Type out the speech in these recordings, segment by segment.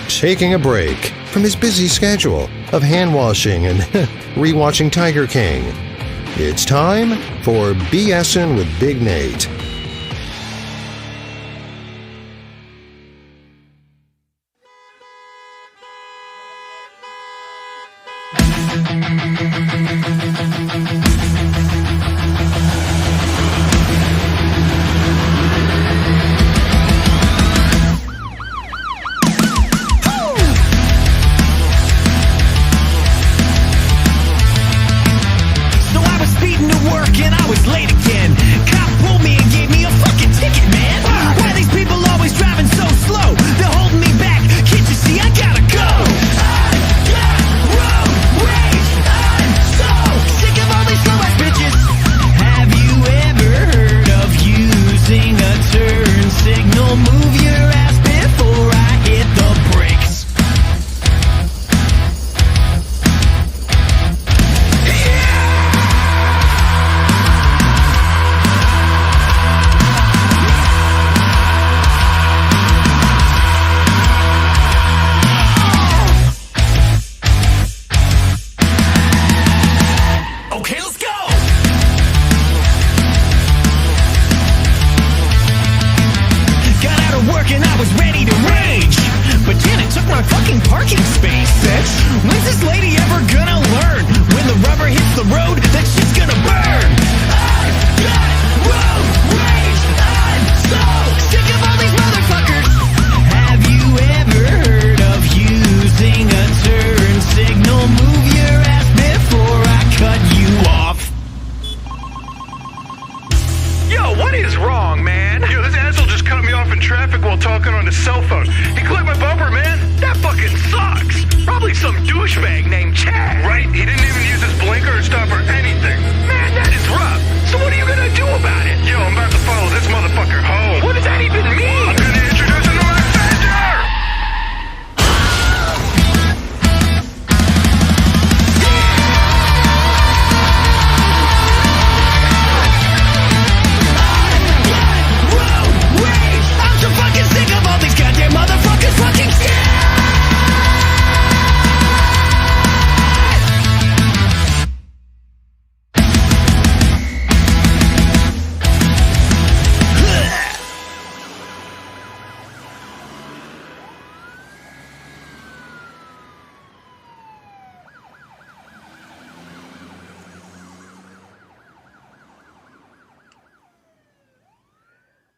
Taking a break from his busy schedule of hand-washing and rewatching Tiger King. It's time for BSing with Big Nate.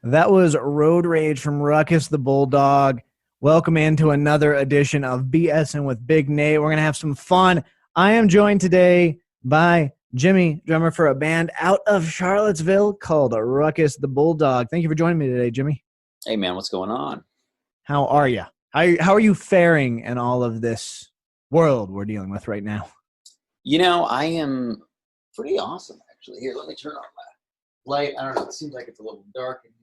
That was Road Rage from Ruckus the Bulldog. Welcome into another edition of BSing with Big Nate. We're going to have some fun. I am joined today by Jimmy, drummer for a band out of Charlottesville called Ruckus the Bulldog. Thank you for joining me today, Jimmy. Hey, man, what's going on? How are you? How are you faring in all of this world we're dealing with right now? You know, I am pretty awesome, actually. Here, let me turn on my light. I don't know. It seems like it's a little dark in here.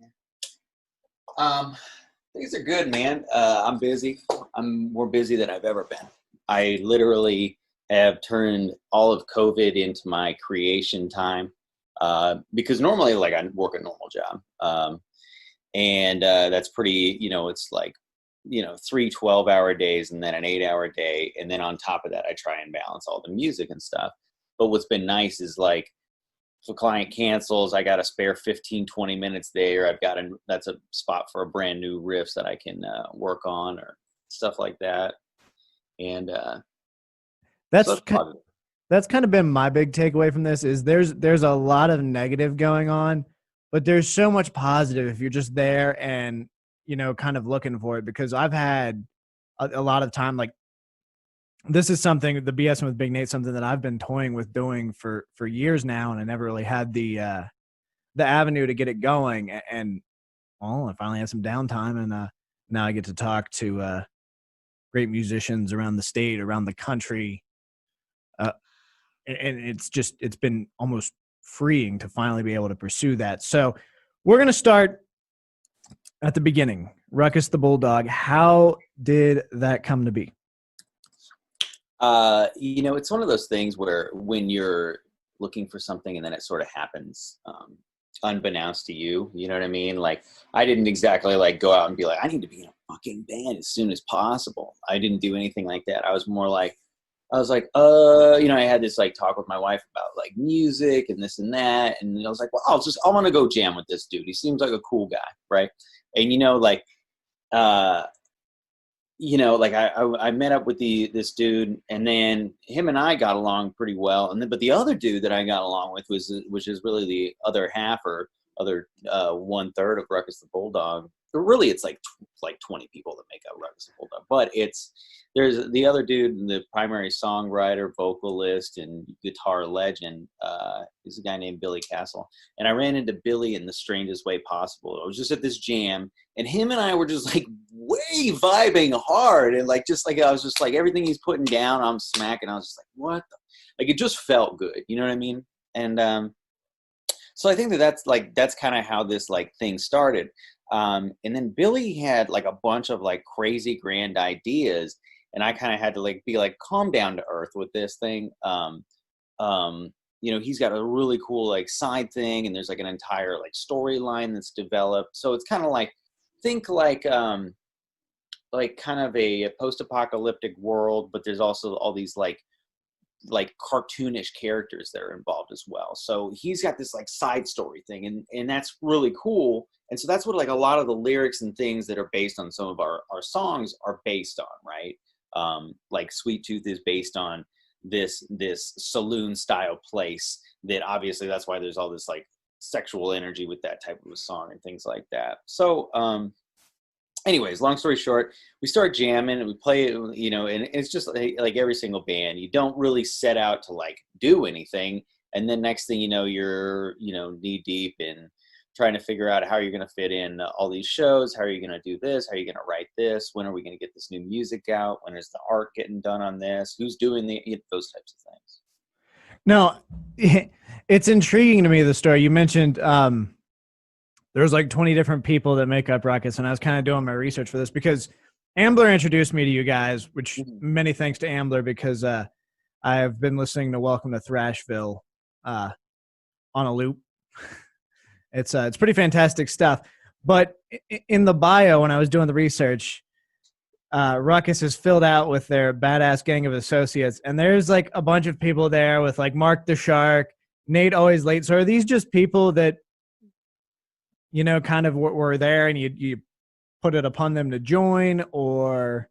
Things are good, man. I'm busy. I'm more busy than I've ever been. I literally have turned all of COVID into my creation time because normally, like, I work a normal job. And that's pretty, it's like, 3 12-hour days and then an 8-hour day. And then on top of that, I try and balance all the music and stuff. But what's been nice is, like, if a client cancels, I got a spare 15, 20 minutes there. That's a spot for a brand new riffs that I can work on or stuff like that. And that's kind of been my big takeaway from this is there's a lot of negative going on, but there's so much positive if you're just there and, kind of looking for it, because I've had a lot of time, like, this is something, the BSing with Big Nate, something that I've been toying with doing for years now, and I never really had the avenue to get it going. And well, I finally had some downtime, and now I get to talk to great musicians around the state, around the country, and it's been almost freeing to finally be able to pursue that. So we're gonna start at the beginning. Ruckus the Bulldog. How did that come to be? It's one of those things where when you're looking for something and then it sort of happens unbeknownst to you. You know what I mean? Like, I didn't exactly like go out and be like, I need to be in a fucking band as soon as possible. I didn't do anything like that. I was more like, I was like, you know, I had this like talk with my wife about like music and this and that. And I was like, well, I want to go jam with this dude. He seems like a cool guy. Right. And, you know, like, you know, like I met up with this dude, and then him and I got along pretty well. And then, but the other dude that I got along with which is really the other half or other 1/3 of Ruckus the Bulldog. But really, it's like 20 people that make up Ruckus the Bulldog. But there's the other dude, the primary songwriter, vocalist, and guitar legend. Is a guy named Billy Castle. And I ran into Billy in the strangest way possible. I was just at this jam, and him and I were just like way vibing hard, and like just like I was just like everything he's putting down, I'm smacking. I was just like, what? Like it just felt good, you know what I mean? And so I think that's kind of how this like thing started. And then Billy had like a bunch of like crazy grand ideas, and I kind of had to like be like calm down to earth with this thing. You know, he's got a really cool like side thing, and there's like an entire like storyline that's developed. So it's kind of like think like kind of a post-apocalyptic world, but there's also all these like cartoonish characters that are involved as well. So he's got this like side story thing, and that's really cool. And so that's what like a lot of the lyrics and things that are based on some of our songs are based on, right? Like Sweet Tooth is based on this saloon style place that obviously that's why there's all this like sexual energy with that type of a song and things like that. So anyways, long story short, we start jamming and we play it, you know, and it's just like every single band, you don't really set out to like do anything. And then next thing you know, you're, you know, knee deep in trying to figure out how you're going to fit in all these shows. How are you going to do this? How are you going to write this? When are we going to get this new music out? When is the art getting done on this? Who's doing those types of things? No, it's intriguing to me, the story. You mentioned there's like 20 different people that make up Ruckus, and I was kind of doing my research for this because Ambler introduced me to you guys, which many thanks to Ambler, because I've been listening to Welcome to Thrashville on a loop. It's pretty fantastic stuff. But in the bio, when I was doing the research, Ruckus is filled out with their badass gang of associates, and there's like a bunch of people there with like Mark the Shark, Nate Always Late. So are these just people that, you know, kind of were there and you put it upon them to join? Or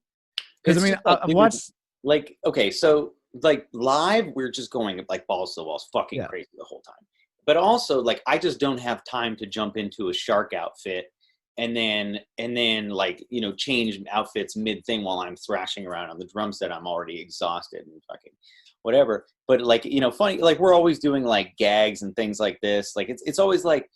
because I mean, like, I've watched like, okay, so like live, we're just going like balls to the walls, fucking crazy the whole time. But also like, I just don't have time to jump into a shark outfit and then like, you know, change outfits mid thing while I'm thrashing around on the drum set. I'm already exhausted and fucking whatever. But like, you know, funny, like we're always doing like gags and things like this. Like it's always like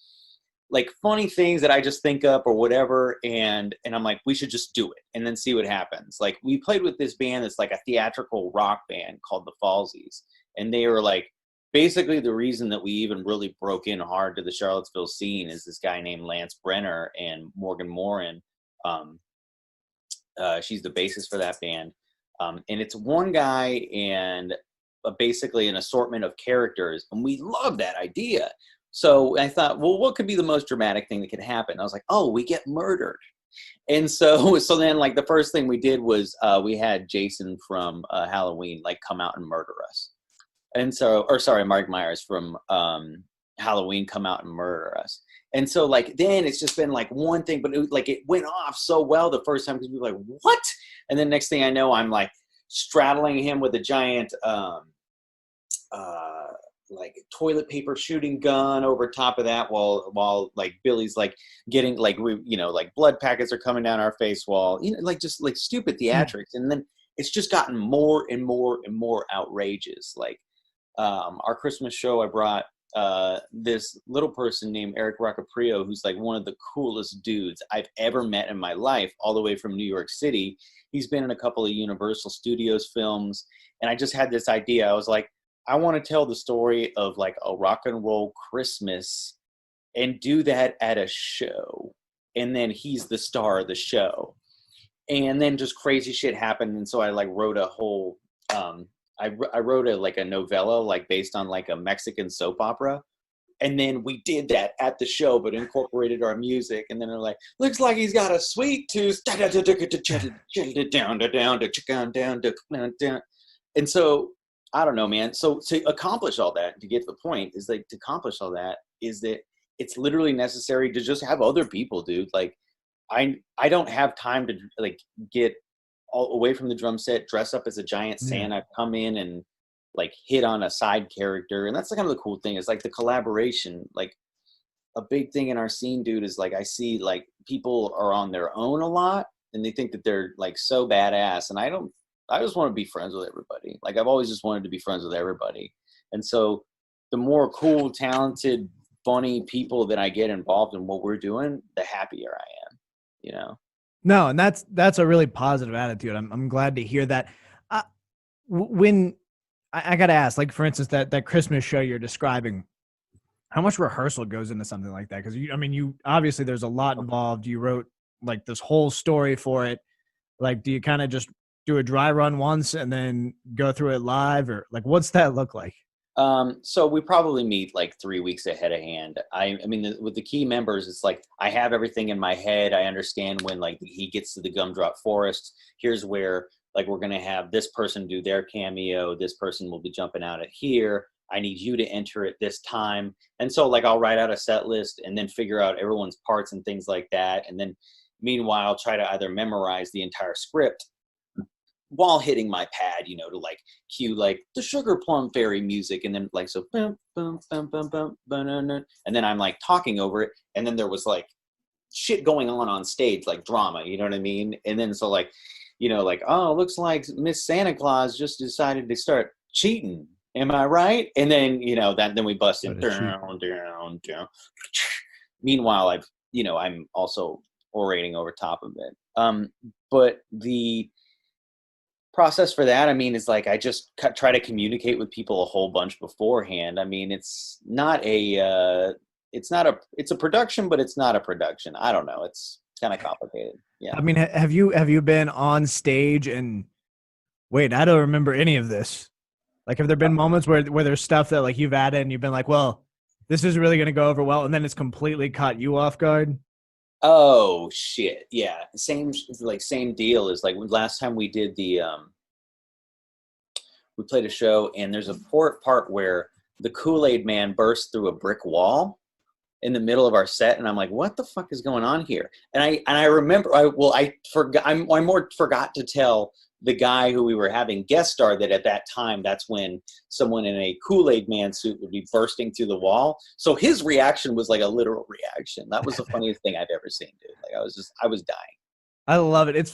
funny things that I just think up or whatever. And I'm like, we should just do it and then see what happens. Like we played with this band that's like a theatrical rock band called the Falsies. And they were like, basically the reason that we even really broke in hard to the Charlottesville scene is this guy named Lance Brenner and Morgan Morin. She's the bassist for that band. And it's one guy and basically an assortment of characters. And we love that idea. So I thought, well, what could be the most dramatic thing that could happen? I was like, oh, we get murdered. And so then like the first thing we did was we had Jason from Halloween like come out and murder us. And so, or sorry, Mike Myers from Halloween come out and murder us. And so like, then it's just been like one thing, but it went off so well the first time because we were like, what? And then next thing I know, I'm like straddling him with a giant like toilet paper shooting gun over top of that while like Billy's like getting like, you know, like blood packets are coming down our face while, you know, like just like stupid theatrics. And then it's just gotten more and more and more outrageous. Like, our Christmas show, I brought this little person named Eric Roccaprio, who's like one of the coolest dudes I've ever met in my life, all the way from New York City. He's been in a couple of Universal Studios films. And I just had this idea. I was like, I want to tell the story of like a rock and roll Christmas and do that at a show. And then he's the star of the show. And then just crazy shit happened. And so I like wrote a whole, I wrote a novella like based on like a Mexican soap opera. And then we did that at the show, but incorporated our music. And then they're like, looks like he's got a sweet tooth. And so, I don't know, man. So to accomplish all that, to get to the point, is like, to accomplish all that is that it's literally necessary to just have other people, dude. Like, I don't have time to like get all away from the drum set, dress up as a giant Santa, come in and like hit on a side character. And that's kind of the cool thing, is like the collaboration. Like, a big thing in our scene, dude, is like, I see like people are on their own a lot and they think that they're like so badass. And I just want to be friends with everybody. Like, I've always just wanted to be friends with everybody. And so the more cool, talented, funny people that I get involved in what we're doing, the happier I am, you know? No, and that's a really positive attitude. I'm glad to hear that. When I got to ask, like, for instance, that Christmas show you're describing, how much rehearsal goes into something like that? Because you obviously there's a lot involved. You wrote like this whole story for it. Like, do you kind of just do a dry run once and then go through it live, or like, what's that look like? So we probably meet like 3 weeks ahead of hand. I mean, with the key members, it's like, I have everything in my head. I understand when like he gets to the Gumdrop Forest, here's where like we're going to have this person do their cameo. This person will be jumping out at here. I need you to enter at this time. And so like, I'll write out a set list and then figure out everyone's parts and things like that. And then meanwhile, try to either memorize the entire script while hitting my pad, you know, to like cue like the Sugar Plum Fairy music. And then like, so boom, boom, boom, boom, boom, boom, and then I'm like talking over it. And then there was like shit going on stage, like drama, you know what I mean? And then so like, you know, like, oh, looks like Miss Santa Claus just decided to start cheating. Am I right? And then, you know, then we bust in down. Meanwhile, I'm also orating over top of it. But the process for that, I mean, is like, I just try to communicate with people a whole bunch beforehand. I mean, it's a production, but it's not a production. I don't know. It's kind of complicated. Yeah. I mean, have you been on stage and wait, I don't remember any of this. Like, have there been moments where there's stuff that like you've added and you've been like, well, this is really going to go over well, and then it's completely caught you off guard? Oh shit. Yeah. Same deal as like last time we did we played a show, and there's a part where the Kool-Aid Man burst through a brick wall in the middle of our set, and I'm like, what the fuck is going on here? And I remember I forgot to tell the guy who we were having guest star that at that time, that's when someone in a Kool-Aid Man suit would be bursting through the wall. So his reaction was like a literal reaction. That was the funniest thing I've ever seen, dude. Like, I was dying. I love it. It's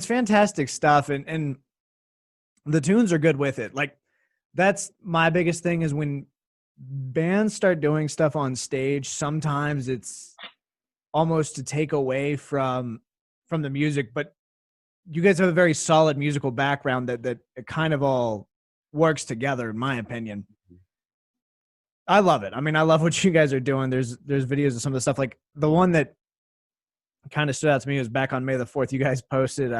fantastic stuff. And the tunes are good with it. Like, that's my biggest thing, is when bands start doing stuff on stage, sometimes it's almost to take away from the music, but you guys have a very solid musical background that it kind of all works together, in my opinion. I love it. I mean, I love what you guys are doing. There's videos of some of the stuff. Like, the one that kind of stood out to me was back on May the 4th. You guys posted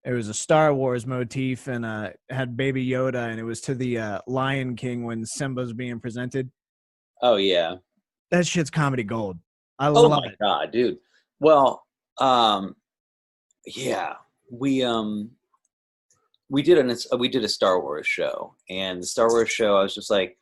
it was a Star Wars motif, and it had Baby Yoda, and it was to the Lion King when Simba's being presented. Oh yeah, that shit's comedy gold. I love it. Oh my god, dude. Well, yeah, we did a Star Wars show, and the Star Wars show, I was just like,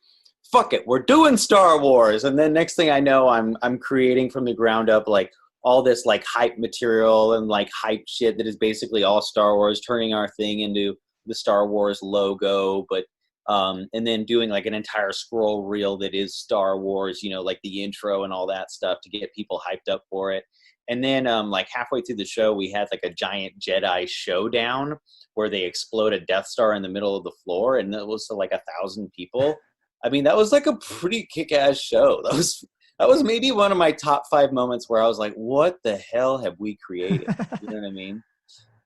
fuck it, we're doing Star Wars. And then next thing I know, I'm creating from the ground up like all this like hype material and like hype shit that is basically all Star Wars, turning our thing into the Star Wars logo, but and then doing like an entire scroll reel that is Star Wars, you know, like the intro and all that stuff to get people hyped up for it. And then like halfway through the show, we had like a giant Jedi showdown where they explode a Death Star in the middle of the floor, and it was like 1,000 people. I mean, that was like a pretty kick-ass show. That was maybe one of my top 5 moments where I was like, what the hell have we created? You know what I mean?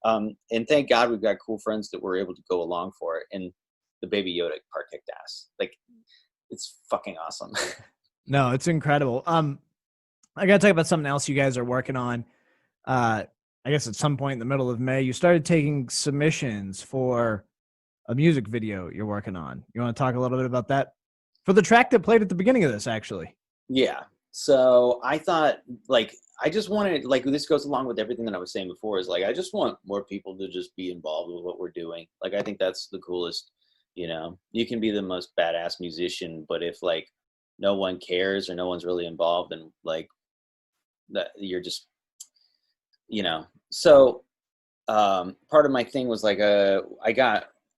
And thank God we've got cool friends that were able to go along for it. And the Baby Yoda part kicked ass. Like, it's fucking awesome. No, it's incredible. I got to talk about something else you guys are working on. I guess at some point in the middle of May, you started taking submissions for a music video you're working on. You want to talk a little bit about that? For the track that played at the beginning of this, actually. Yeah. So I thought, like, I just wanted, like, this goes along with everything that I was saying before, is like, I just want more people to just be involved with what we're doing. Like, I think that's the coolest, you know. You can be the most badass musician, but if, like, no one cares or no one's really involved, and, like, that you're just, you know. So part of my thing was, like, I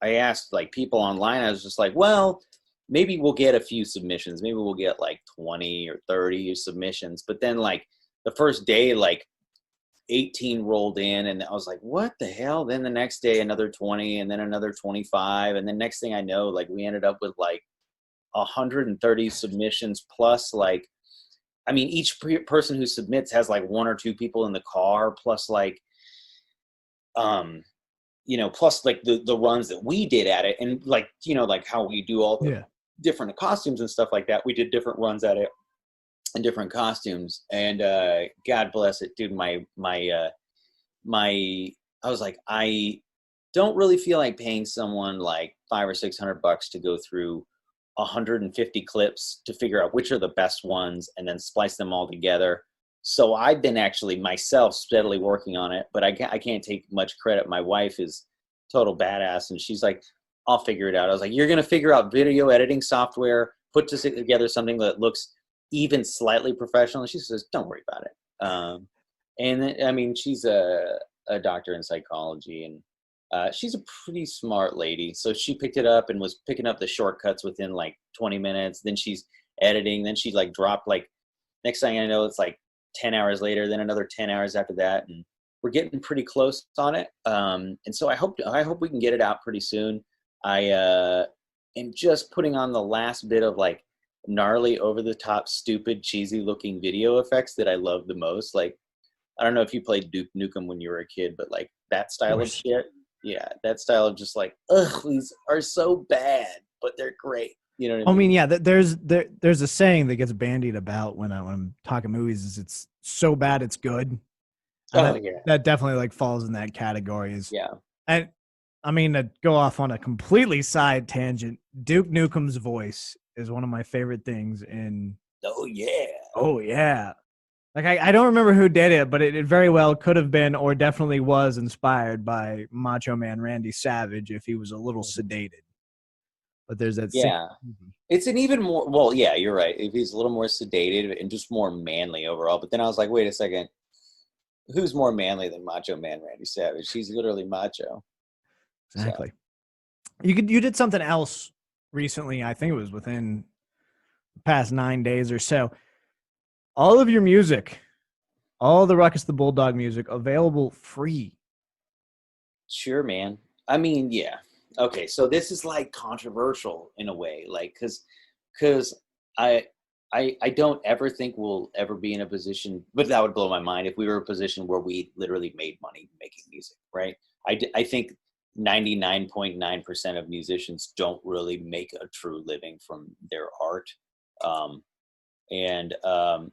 asked, like, people online. I was just like, well, maybe we'll get a few submissions. Maybe we'll get like 20 or 30 submissions. But then, like, the first day, like 18 rolled in, and I was like, what the hell? Then the next day, another 20, and then another 25. And then next thing I know, like, we ended up with like 130 submissions plus, like, I mean, each person who submits has like one or two people in the car, plus, like, you know, plus, like, the runs that we did at it, and, like, you know, like how we do all the different costumes and stuff like that. We did different runs at it in different costumes, and God bless it, dude. My I was like, I don't really feel like paying someone like $500 or $600 to go through 150 clips to figure out which are the best ones and then splice them all together. So I've been actually myself steadily working on it, but I can't take much credit. My wife is total badass, and she's like, I'll figure it out. I was like, you're going to figure out video editing software, put together something that looks even slightly professional. And she says, don't worry about it. And then, I mean, she's a doctor in psychology, and she's a pretty smart lady. So she picked it up and was picking up the shortcuts within like 20 minutes. Then she's editing. Then she, like, dropped, like, next thing I know, it's like 10 hours later, then another 10 hours after that. And we're getting pretty close on it. And so I hope we can get it out pretty soon. I am just putting on the last bit of, like, gnarly, over the top, stupid, cheesy looking video effects that I love the most. Like, I don't know if you played Duke Nukem when you were a kid, but, like, that style of shit. Yeah, that style of just, like, ugh, these are so bad, but they're great. You know what I mean? I mean, yeah, there's a saying that gets bandied about when I'm talking movies, is it's so bad it's good. And that definitely, like, falls in that category. And I mean, to go off on a completely side tangent, Duke Nukem's voice is one of my favorite things in. Oh yeah. Oh yeah. Like, I don't remember who did it, but it very well could have been, or definitely was, inspired by Macho Man Randy Savage if he was a little sedated. But there's that. Yeah. It's an even more, well, yeah, you're right. If he's a little more sedated and just more manly overall. But then I was like, wait a second. Who's more manly than Macho Man Randy Savage? He's literally macho. Exactly. So. You did something else recently. I think it was within the past 9 days or so. All of your music, all the Ruckus the Bulldog music, available free. Sure, man. I mean, yeah. Okay, so this is, like, controversial in a way, like, because I don't ever think we'll ever be in a position, but that would blow my mind if we were in a position where we literally made money making music, right? I think 99.9% of musicians don't really make a true living from their art.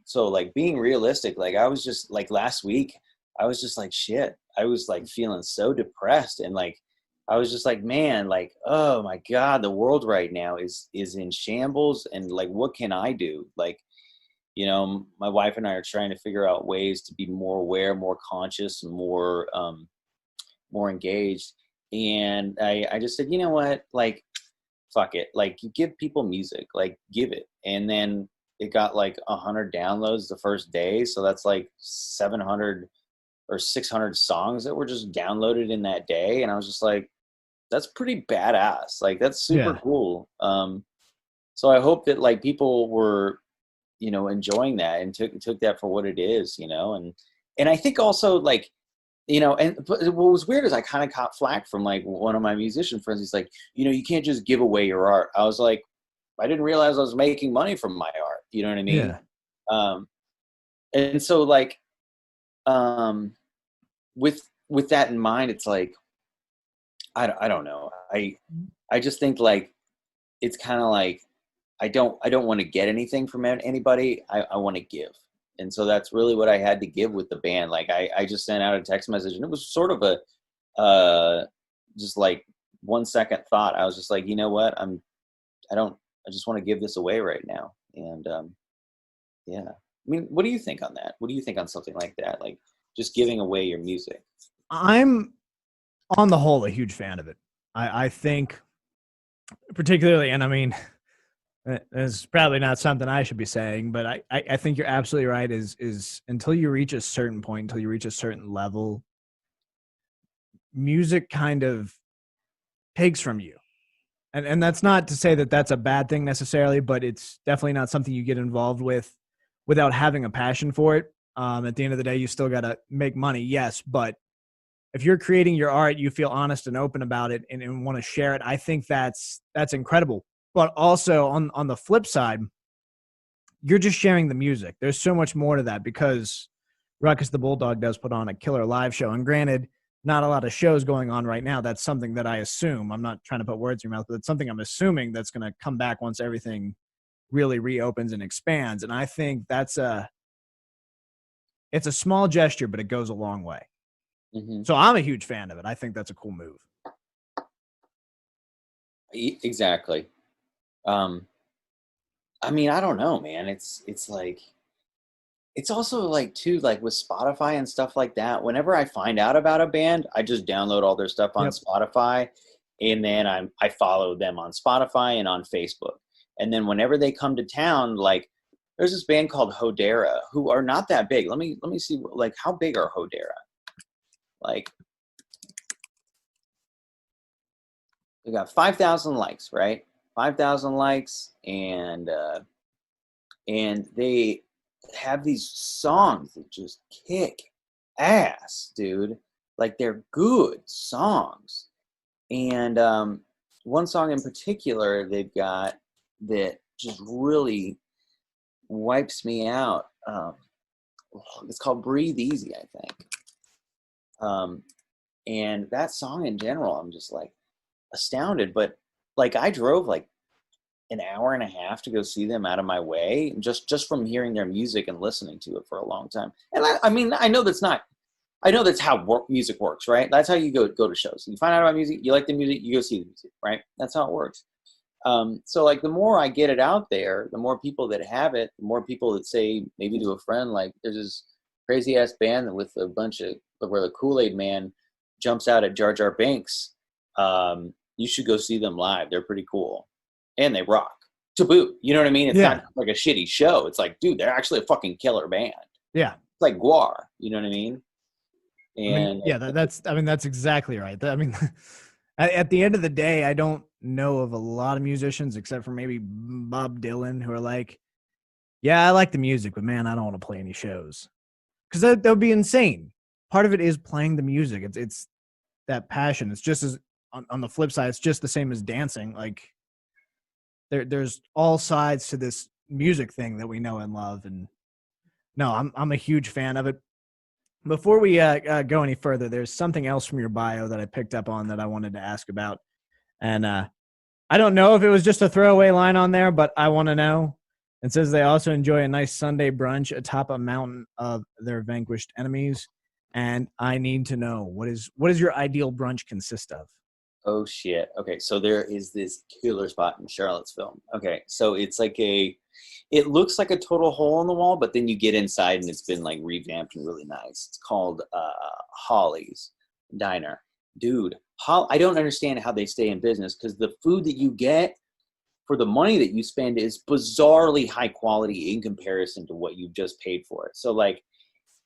So, like, being realistic, like, I was just, like, last week, I was just like, shit. I was, like, feeling so depressed, and, like, I was just like, man, like, oh my God, the world right now is in shambles, and, like, what can I do? Like, you know, my wife and I are trying to figure out ways to be more aware, more conscious, and more engaged. And I just said, you know what, like, fuck it. Like, you give people music, like, give it. And then it got like 100 downloads the first day. So that's like 700 or 600 songs that were just downloaded in that day. And I was just like, that's pretty badass. Like, that's super cool. So I hope that, like, people were, you know, enjoying that and took that for what it is, you know? And I think also, like, you know, and what was weird is I kind of caught flack from, like, one of my musician friends. He's like, you know, you can't just give away your art. I was like, I didn't realize I was making money from my art. You know what I mean? Yeah. And so, like, with that in mind, it's like, I don't know. I just think, like, it's kind of like, I don't want to get anything from anybody. I want to give. And so that's really what I had to give with the band. Like, I just sent out a text message, and it was sort of a, just like 1 second thought. I was just like, you know what? I just want to give this away right now. And yeah, I mean, what do you think on that? What do you think on something like that? Like just giving away your music? I'm on the whole a huge fan of it. I think particularly, and I mean, it's probably not something I should be saying, but I think you're absolutely right. Is until you reach a certain point, until you reach a certain level, music kind of takes from you. And that's not to say that that's a bad thing necessarily, but it's definitely not something you get involved with without having a passion for it. At the end of the day, you still got to make money, yes, but if you're creating your art, you feel honest and open about it and want to share it. I think that's incredible. But also on the flip side, you're just sharing the music. There's so much more to that because Ruckus the Bulldog does put on a killer live show. And granted, not a lot of shows going on right now. That's something that I assume. I'm not trying to put words in your mouth, but it's something I'm assuming that's going to come back once everything really reopens and expands. And I think it's a small gesture, but it goes a long way. Mm-hmm. So I'm a huge fan of it. I think that's a cool move. Exactly. I mean, I don't know, man. It's like, it's also like too, like with Spotify and stuff like that. Whenever I find out about a band, I just download all their stuff on Spotify, and then I follow them on Spotify and on Facebook. And then whenever they come to town, like there's this band called Hodera who are not that big. Let me see, like how big are Hodera? Like we got 5,000 likes, right? 5,000 likes, and they have these songs that just kick ass, dude. Like they're good songs. And one song in particular they've got that just really wipes me out. It's called Breathe Easy, I think. And that song in general, I'm just like astounded. But like I drove like an hour and a half to go see them out of my way, just from hearing their music and listening to it for a long time. And I mean, I know that's how music works, right? That's how you go to shows. You find out about music, you like the music, you go see the music, right? That's how it works. So like the more I get it out there, the more people that have it, the more people that say maybe to a friend, like there's this crazy ass band with a bunch of where the Kool-Aid Man jumps out at Jar Jar Binks. You should go see them live. They're pretty cool. And they rock to boot. You know what I mean? It's not like a shitty show. It's like, dude, they're actually a fucking killer band. Yeah. It's like Guar. You know what I mean? And that's exactly right. I mean, at the end of the day, I don't know of a lot of musicians except for maybe Bob Dylan who are like, yeah, I like the music, but man, I don't want to play any shows. Because that would be insane. Part of it is playing the music. It's that passion. It's just as on the flip side, it's just the same as dancing. Like there's all sides to this music thing that we know and love. And no, I'm a huge fan of it. Before we go any further, there's something else from your bio that I picked up on that I wanted to ask about. And I don't know if it was just a throwaway line on there, but I want to know. It says they also enjoy a nice Sunday brunch atop a mountain of their vanquished enemies. And I need to know, what does your ideal brunch consist of? Oh shit. Okay, so there is this killer spot in Charlottesville. Okay, so it's like it looks like a total hole in the wall, but then you get inside and it's been like revamped and really nice. It's called Holly's Diner. Dude, I don't understand how they stay in business, because the food that you get for the money that you spend is bizarrely high quality in comparison to what you've just paid for it. So like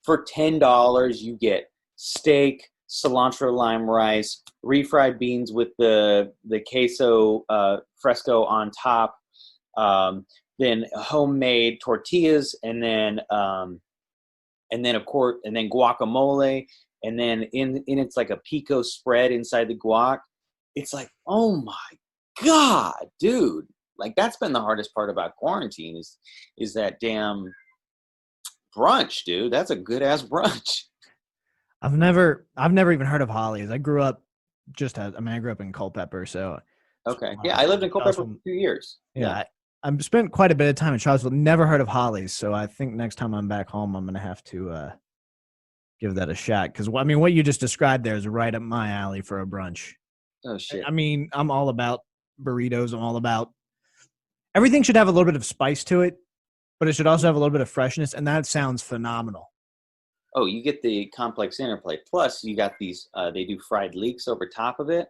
for $10, you get steak, cilantro lime rice, refried beans with the queso fresco on top, then homemade tortillas, and then of course, and then guacamole, and then in it's like a pico spread inside the guac. It's like, oh my god, dude! Like that's been the hardest part about quarantine is that damn brunch, dude. That's a good ass brunch. I've never even heard of Holly's. I grew up I grew up in Culpeper, so. Okay. Yeah, I lived in Culpeper for 2 years. Yeah. I've spent quite a bit of time in Charlottesville. Never heard of Holly's, so I think next time I'm back home, I'm going to have to give that a shot. Because, I mean, what you just described there is right up my alley for a brunch. Oh, shit. I mean, I'm all about burritos. I'm all about everything should have a little bit of spice to it, but it should also have a little bit of freshness, and that sounds phenomenal. Oh, you get the complex interplay. Plus, you got these, they do fried leeks over top of it.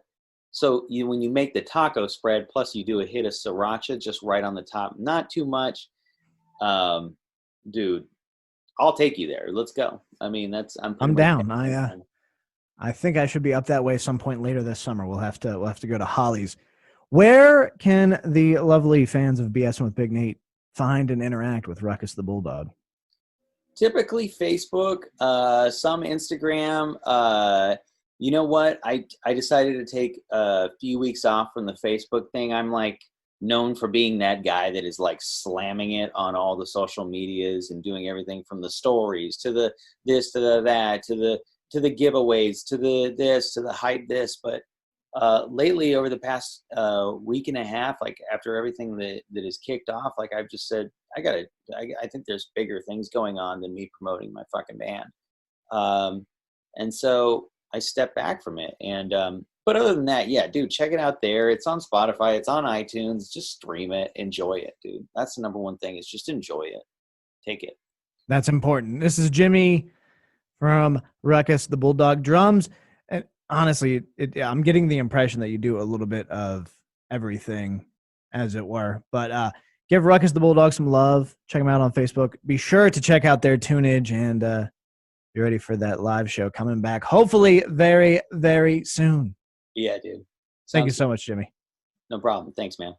So when you make the taco spread, plus you do a hit of sriracha just right on the top, not too much. Dude, I'll take you there. Let's go. I mean, I'm down. I think I should be up that way some point later this summer. We'll have to go to Holly's. Where can the lovely fans of BSing with Big Nate find and interact with Ruckus the Bulldog? Typically Facebook, some Instagram. You know what? I decided to take a few weeks off from the Facebook thing. I'm like known for being that guy that is like slamming it on all the social medias and doing everything from the stories to the this to the that to the giveaways to the this to the hype this. But lately, over the past week and a half, like after everything that is kicked off, like I've just said, I think there's bigger things going on than me promoting my fucking band. And so I stepped back from it. And but other than that, yeah, dude, check it out there. It's on Spotify. It's on iTunes. Just stream it. Enjoy it, dude. That's the number one thing is just enjoy it. Take it. That's important. This is Jimmy from Ruckus the Bulldog drums. And honestly, I'm getting the impression that you do a little bit of everything, as it were. But give Ruckus the Bulldog some love. Check them out on Facebook. Be sure to check out their tunage and be ready for that live show coming back, hopefully very, very soon. Yeah, dude. Thank you so much, Jimmy. No problem. Thanks, man.